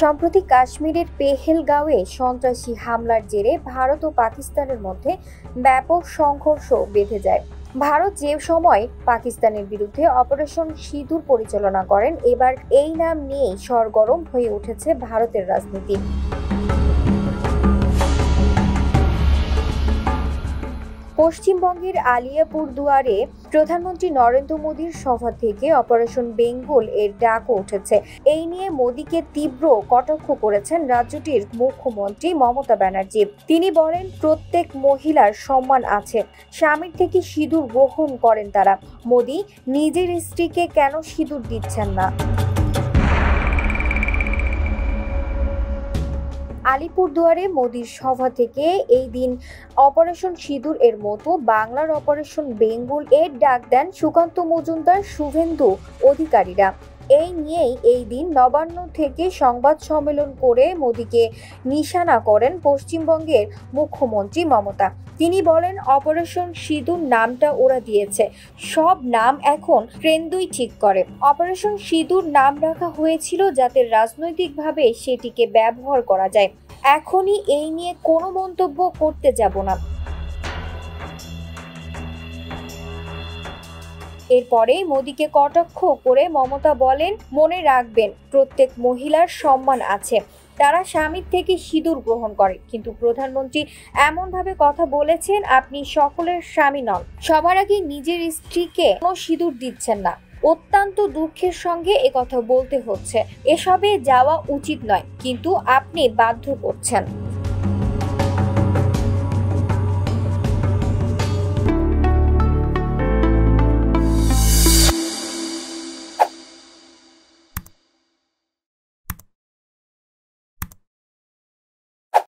সম্প্রতি কাশ্মীরের পেহেলগাঁওয়ে সন্ত্রাসী হামলার জেরে ভারত ও পাকিস্তানের মধ্যে ব্যাপক সংঘর্ষ বেঁধে যায়। ভারত যে সময় পাকিস্তানের বিরুদ্ধে অপারেশন সিঁদুর পরিচালনা করেন, এবার এই নাম নিয়েই সরগরম হয়ে উঠেছে ভারতের রাজনীতি। পশ্চিমবঙ্গের আলিপুরদুয়ারে প্রধানমন্ত্রী নরেন্দ্র মোদীর সভা থেকে অপারেশন বেঙ্গল এর ডাকও উঠেছে। এই নিয়ে মোদীকে তীব্র কটাক্ষ করেছেন রাজ্যটির মুখ্যমন্ত্রী মমতা ব্যানার্জি। তিনি বলেন, প্রত্যেক মহিলার সম্মান আছে, স্বামীর থেকে সিঁদুর গ্রহণ করেন তারা। মোদী নিজের স্ত্রীকে কেন সিঁদুর দিচ্ছেন না? আলিপুরদুয়ারে মোদীর সভা থেকে এই দিন অপারেশন সিঁদুর এর মতো বাংলার অপারেশন বেঙ্গল এর ডাক দেন সুকান্ত মজুমদার, শুভেন্দু অধিকারীরা। এই নিয়েই এই দিন নবান্ন থেকে সংবাদ সম্মেলন করে মোদীকে নিশানা করেন পশ্চিমবঙ্গের মুখ্যমন্ত্রী মমতা। তিনি বলেন, অপারেশন সিঁদুর নামটা ওরা দিয়েছে, সব নাম এখন কেন্দ্রই ঠিক করে। অপারেশন সিঁদুর নাম রাখা হয়েছিল যাতে রাজনৈতিকভাবে সেটিকে ব্যবহার করা যায়। এখনই এই নিয়ে কোনো মন্তব্য করতে যাব না। এরপরেই মোদীকে কটাক্ষ করে মমতা বলেন, মনে রাখবেন প্রত্যেক মহিলার সম্মান আছে, তারা স্বামীর থেকে সিঁদুর গ্রহণ করে। কিন্তু প্রধানমন্ত্রী এমনভাবে কথা বলেছেন, আপনি সকলের স্বামী নন, সবার আগে নিজের স্ত্রীকে কোনো সিঁদুর দিচ্ছেন না। অত্যন্ত দুঃখের সঙ্গে একথা বলতে হচ্ছে। এসবে যাওয়া উচিত নয়, কিন্তু আপনি বাধ্য করছেন।